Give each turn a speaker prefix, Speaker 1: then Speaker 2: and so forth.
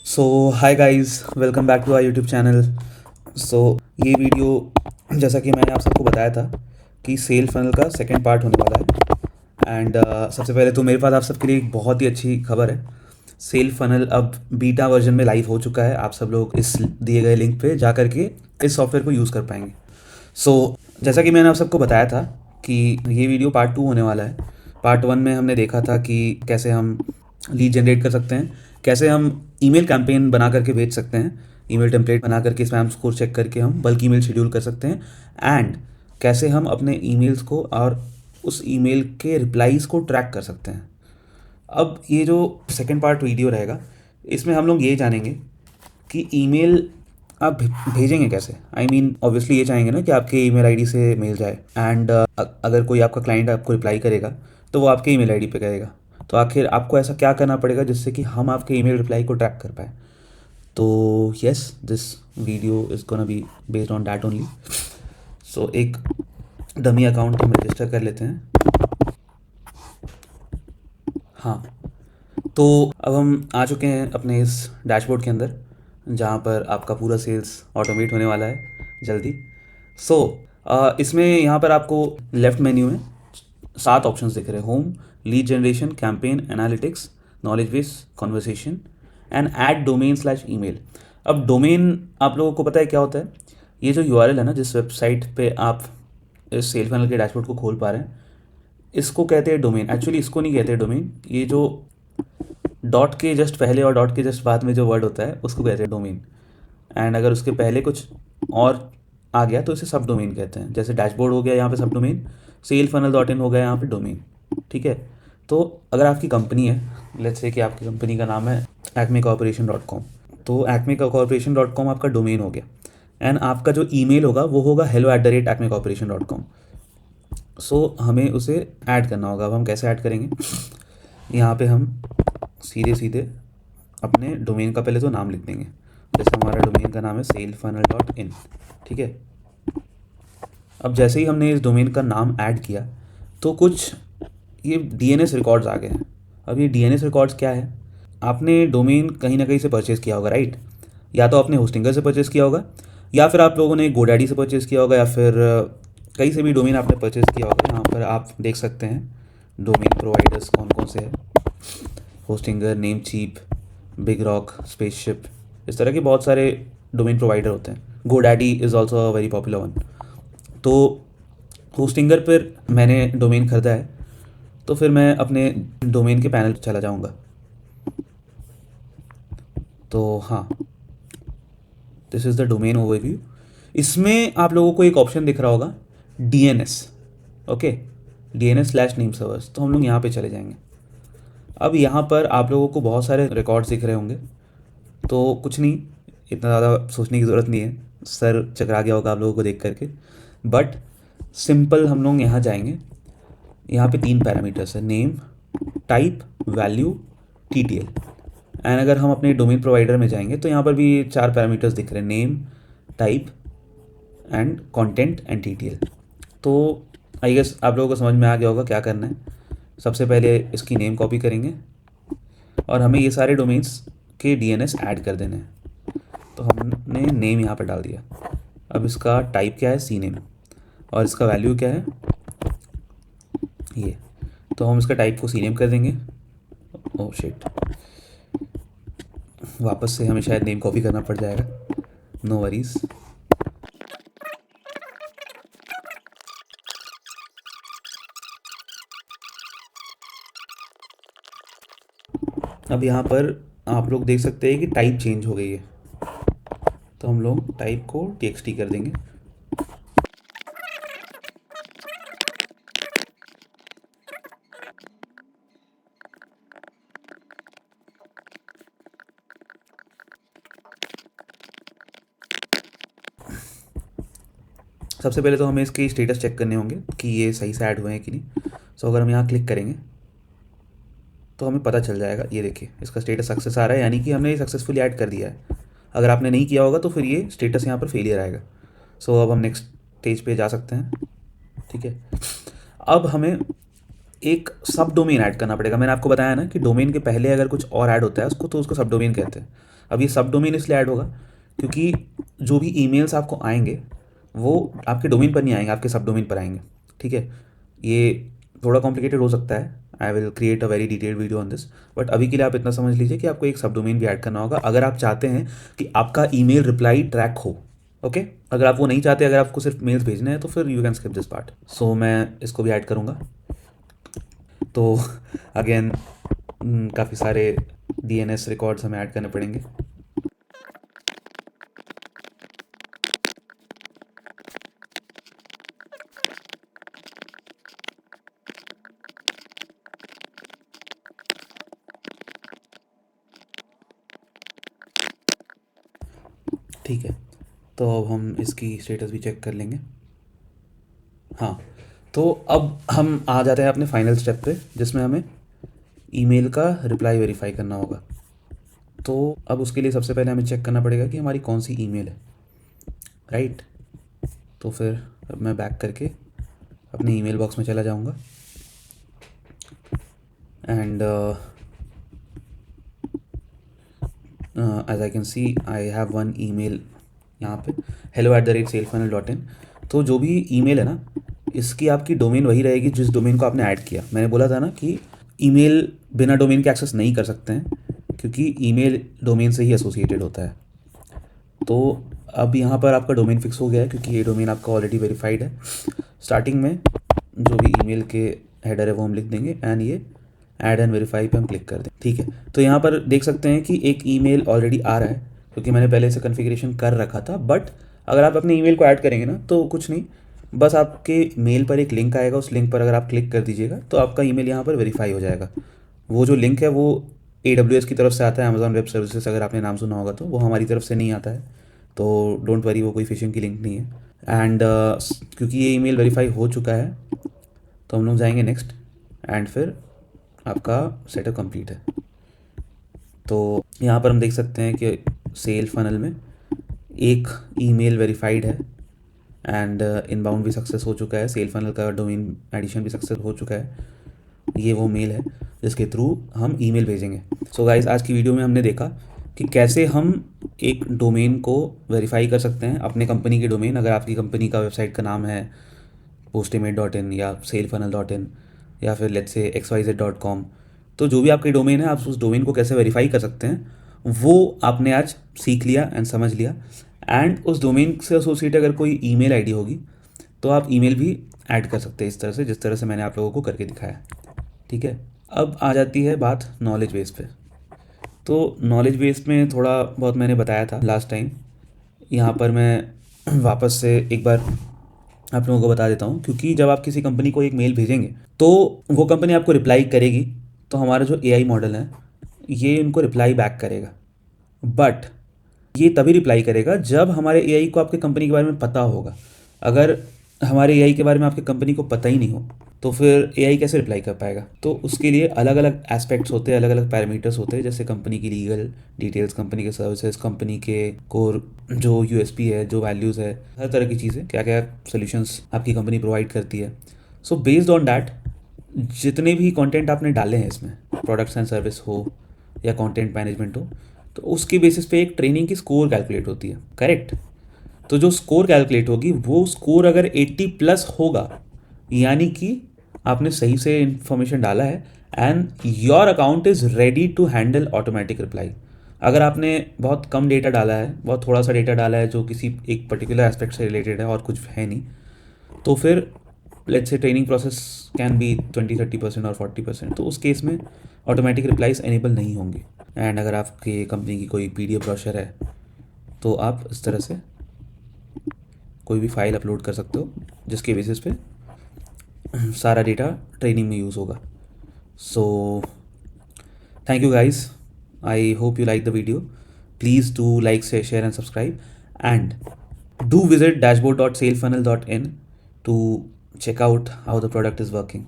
Speaker 1: So hi guys, welcome back to our YouTube channel. So ये video जैसा कि मैंने आप सबको बताया था कि सेल फनल का सेकंड पार्ट होने वाला है। एंड सबसे पहले तो मेरे पास आप सबके लिए एक बहुत ही अच्छी खबर है। सेल फनल अब बीटा वर्जन में लाइव हो चुका है। आप सब लोग इस दिए गए लिंक पे जा करके इस सॉफ्टवेयर को यूज़ कर पाएंगे। जैसा कि मैंने आप सबको बताया था कि ये वीडियो पार्ट 2 होने वाला है। पार्ट 1 में हमने देखा था कि कैसे हम लीड जनरेट कर सकते हैं, कैसे हम ईमेल कैंपेन बना करके भेज सकते हैं, ईमेल टेम्पलेट बना करके स्पैम स्कोर चेक करके हम बल्क ईमेल शेड्यूल कर सकते हैं, एंड कैसे हम अपने ईमेल्स को और उस ईमेल के रिप्लाईज़ को ट्रैक कर सकते हैं। अब ये जो सेकंड पार्ट वीडियो रहेगा, इसमें हम लोग ये जानेंगे कि ईमेल आप भेजेंगे कैसे। आई मीन ऑब्वियसली ये चाहेंगे ना कि आपके ईमेल आईडी से मेल जाए, एंड अगर कोई आपका क्लाइंट आपको रिप्लाई करेगा तो वो आपके ईमेल आईडी पे करेगा। तो आखिर आपको ऐसा क्या करना पड़ेगा जिससे कि हम आपके ईमेल रिप्लाई को ट्रैक कर पाए। तो yes, this video is gonna be based on that only. So एक डमी अकाउंट हम रजिस्टर कर लेते हैं। हाँ, तो अब हम आ चुके हैं अपने इस डैशबोर्ड के अंदर, जहाँ पर आपका पूरा सेल्स ऑटोमेट होने वाला है जल्दी। सो इसमें यहाँ पर आपको लेफ्ट मेन्यू में 7 ऑप्शंस दिख रहे हैं: home, lead generation, campaign, analytics, knowledge base, conversation and add domain slash email. अब डोमेन आप लोगों को पता है क्या होता है। ये जो यूआरएल है ना, जिस वेबसाइट पे आप इस सेल फनल के डैशबोर्ड को खोल पा रहे हैं, इसको कहते हैं डोमेन। एक्चुअली इसको नहीं कहते डोमेन, ये जो डॉट के जस्ट पहले और डॉट के जस्ट बाद में जो वर्ड होता है उसको कहते हैं डोमेन। एंड अगर उसके पहले कुछ और आ गया तो इसे सब डोमेन कहते हैं। जैसे डैशबोर्ड हो गया यहाँ पे सब domain, sale funnel dot in हो गया यहाँ पे डोमेन। ठीक है। तो अगर आपकी कंपनी है, लेट्स से कि आपकी कंपनी का नाम है acmecorporation.com, तो acmecorporation.com आपका डोमेन हो गया। एंड आपका जो ईमेल होगा वो होगा hello@acmecorporation.com। सो हमें उसे ऐड करना होगा। अब हम कैसे ऐड करेंगे, यहाँ पे हम सीधे सीधे अपने डोमेन का पहले तो नाम लिख देंगे। जैसे हमारा डोमेन का नाम है salesfunnel.in। ठीक है। अब जैसे ही हमने इस डोमेन का नाम ऐड किया तो कुछ ये डीएनएस रिकॉर्ड्स आ गए हैं। अब ये डीएनएस रिकॉर्ड्स क्या है, आपने डोमेन कहीं ना कहीं से परचेज़ किया होगा, राइट। या तो आपने होस्टिंगर से परचेज़ किया होगा, या फिर आप लोगों ने गोडैडी से परचेज़ किया होगा, या फिर कहीं से भी डोमेन आपने परचेज़ किया होगा। यहाँ पर आप देख सकते हैं डोमेन प्रोवाइडर्स कौन कौन से हैं: Hostinger, Namecheap, Big Rock, Spaceship. इस तरह के बहुत सारे डोमेन प्रोवाइडर होते हैं। GoDaddy is also a very popular one. तो होस्टिंगर पर मैंने डोमेन ख़रीदा है, तो फिर मैं अपने डोमेन के पैनल चला जाऊंगा। तो हाँ, this is the domain overview. इसमें आप लोगों को एक ऑप्शन दिख रहा होगा DNS. Okay, DNS slash name servers. तो हम लोग यहाँ पे चले जाएंगे। अब यहाँ पर आप लोगों को बहुत सारे रिकॉर्ड्स दिख रहे होंगे। तो कुछ नहीं, इतना ज़्यादा सोचने की ज़रूरत नहीं है, सर चकरा गया होगा आप लोगों को देख करके। बट सिंपल हम लोग यहाँ जाएंगे। यहाँ पे 3 पैरामीटर्स है: name, type, value, TTL. And अगर हम अपने डोमेन प्रोवाइडर में जाएंगे तो यहाँ पर भी 4 पैरामीटर्स दिख रहे हैं: name, type and content and TTL. तो आई गेस आप लोगों को समझ में आ गया होगा क्या करना है। सबसे पहले इसकी नेम कॉपी करेंगे और हमें ये सारे डोमेन्स के डीएनएस ऐड कर देने हैं। तो हमने नेम यहाँ पर डाल दिया। अब इसका टाइप क्या है, सी नेम, और इसका वैल्यू क्या है, ये। तो हम इसका टाइप को सी नेम कर देंगे। ओह शिट, वापस से हमें शायद नेम कॉपी करना पड़ जाएगा। No worries. अब यहाँ पर आप लोग देख सकते हैं कि टाइप चेंज हो गई है। तो हम लोग टाइप को टीएक्सटी कर देंगे। सबसे पहले तो हमें इसके स्टेटस चेक करने होंगे कि ये सही से ऐड हुए हैं कि नहीं। सो अगर हम यहाँ क्लिक करेंगे तो हमें पता चल जाएगा। ये देखिए, इसका स्टेटस सक्सेस आ रहा है, यानी कि हमने ये सक्सेसफुली ऐड कर दिया है। अगर आपने नहीं किया होगा तो फिर ये स्टेटस यहाँ पर फेलियर आएगा। सो अब हम नेक्स्ट स्टेज पे जा सकते हैं। ठीक है। अब हमें एक सब डोमेन ऐड करना पड़ेगा। मैंने आपको बताया ना कि डोमेन के पहले अगर कुछ और ऐड होता है उसको तो उसको सब डोमेन कहते हैं। अब ये सब डोमेन इसलिए ऐड होगा क्योंकि जो भी ईमेल्स आपको आएंगे वो आपके डोमेन पर नहीं आएंगे, आपके सब डोमेन पर आएंगे। ठीक है, ये थोड़ा कॉम्प्लिकेटेड हो सकता है, I will create a very detailed video on this, but अभी के लिए आप इतना समझ लीजिए कि आपको एक सब डोमेन भी ऐड करना होगा अगर आप चाहते हैं कि आपका ईमेल रिप्लाई ट्रैक हो। ओके, अगर आप वो नहीं चाहते, अगर आपको सिर्फ मेल्स भेजने हैं तो फिर you can skip this part. So मैं इसको भी ऐड करूँगा। तो अगेन काफ़ी सारे डीएनएस रिकॉर्ड्स हमें ऐड करने पड़ेंगे। ठीक है, तो अब हम इसकी स्टेटस भी चेक कर लेंगे। हाँ, तो अब हम आ जाते हैं अपने फाइनल स्टेप पे जिसमें हमें ईमेल का रिप्लाई वेरीफाई करना होगा। तो अब उसके लिए सबसे पहले हमें चेक करना पड़ेगा कि हमारी कौन सी ईमेल है, राइट। तो फिर अब मैं बैक करके अपने ईमेल बॉक्स में चला जाऊंगा and as I can see I have one email यहाँ पे, hello@salesfunnel.in। तो जो भी ईमेल है ना, इसकी आपकी डोमेन वही रहेगी जिस डोमेन को आपने ऐड किया। मैंने बोला था ना कि ईमेल बिना डोमेन के एक्सेस नहीं कर सकते हैं क्योंकि ईमेल डोमेन से ही एसोसिएटेड होता है। तो अब यहाँ पर आपका डोमेन फिक्स हो गया है क्योंकि ये डोमेन आपका ऑलरेडी वेरीफाइड है। स्टार्टिंग में जो भी ईमेल के हेडर है वो हम लिख देंगे एंड ये ऐड एंड वेरीफाई पे हम क्लिक कर दें। ठीक है, तो यहाँ पर देख सकते हैं कि एक ईमेल ऑलरेडी आ रहा है क्योंकि मैंने पहले से कॉन्फ़िगरेशन कर रखा था। बट अगर आप अपने ईमेल को ऐड करेंगे ना तो कुछ नहीं, बस आपके मेल पर एक लिंक आएगा, उस लिंक पर अगर आप क्लिक कर दीजिएगा तो आपका ईमेल यहाँ पर वेरीफाई हो जाएगा। वो जो लिंक है वो AWS की तरफ से आता है, अमेजॉन वेब सर्विसेज, अगर आपने नाम सुना होगा तो वो हमारी तरफ से नहीं आता है। तो डोंट वरी, वो कोई फिशिंग की लिंक नहीं है। एंड क्योंकि ये ईमेल वेरीफाई हो चुका है तो हम लोग जाएंगे नेक्स्ट एंड फिर आपका सेटअप कंप्लीट है। तो यहाँ पर हम देख सकते हैं कि सेल फनल में एक ईमेल वेरीफाइड है एंड इनबाउंड भी सक्सेस हो चुका है, सेल फनल का डोमेन एडिशन भी सक्सेस हो चुका है। ये वो मेल है जिसके थ्रू हम ईमेल भेजेंगे। सो गाइस, आज की वीडियो में हमने देखा कि कैसे हम एक डोमेन को वेरीफाई कर सकते हैं, अपने कंपनी के डोमेन। अगर आपकी कंपनी का वेबसाइट का नाम है postmate.in या salesfunnel.in या फिर लेट्स से xyz.com, तो जो भी आपके डोमेन है आप उस डोमेन को कैसे वेरीफाई कर सकते हैं वो आपने आज सीख लिया एंड समझ लिया। एंड उस डोमेन से एसोसिएट अगर कोई ईमेल आईडी होगी तो आप ईमेल भी ऐड कर सकते हैं इस तरह से, जिस तरह से मैंने आप लोगों को करके दिखाया। ठीक है, अब आ जाती है बात नॉलेज बेस पे। तो नॉलेज बेस में थोड़ा बहुत मैंने बताया था लास्ट टाइम, यहाँ पर मैं वापस से एक बार आप लोगों को बता देता हूँ। क्योंकि जब आप किसी कंपनी को एक मेल भेजेंगे तो वो कंपनी आपको रिप्लाई करेगी, तो हमारा जो AI मॉडल है ये उनको रिप्लाई बैक करेगा। बट ये तभी रिप्लाई करेगा जब हमारे AI को आपके कंपनी के बारे में पता होगा। अगर हमारे AI के बारे में आपकी कंपनी को पता ही नहीं हो तो फिर AI कैसे रिप्लाई कर पाएगा। तो उसके लिए अलग अलग एस्पेक्ट्स होते हैं, अलग अलग पैरामीटर्स होते हैं, जैसे कंपनी की लीगल डिटेल्स, कंपनी के सर्विसेज, कंपनी के कोर जो USP है, जो वैल्यूज़ है, हर तरह की चीज़ें, क्या क्या सोल्यूशंस आपकी कंपनी प्रोवाइड करती है। सो बेस्ड ऑन दैट जितने भी कंटेंट आपने डाले हैं इसमें, प्रोडक्ट्स एंड सर्विस हो या कंटेंट मैनेजमेंट हो, तो उसके बेसिस पे एक ट्रेनिंग की स्कोर कैलकुलेट होती है, करेक्ट। तो जो स्कोर कैलकुलेट होगी वो स्कोर अगर 80+ होगा, यानी कि आपने सही से इंफॉर्मेशन डाला है and your account is ready to handle automatic reply. अगर आपने बहुत कम डेटा डाला है, बहुत थोड़ा सा डेटा डाला है जो किसी एक पर्टिकुलर एस्पेक्ट से रिलेटेड है और कुछ है नहीं, तो फिर let's say training process can be 20-30% और 40%, तो उस केस में ऑटोमेटिक रिप्लाईज एनेबल नहीं होंगे। एंड अगर आपकी कंपनी की कोई PDF ब्रोशर है तो आप इस तरह से कोई भी फाइल अपलोड कर सकते हो जिसके बेसिस पे सारा डेटा ट्रेनिंग में यूज़ होगा। So thank you guys, I hope you like the video. Please do like, share and subscribe, and do visit dashboard.salesfunnel.in to check out how the product is working.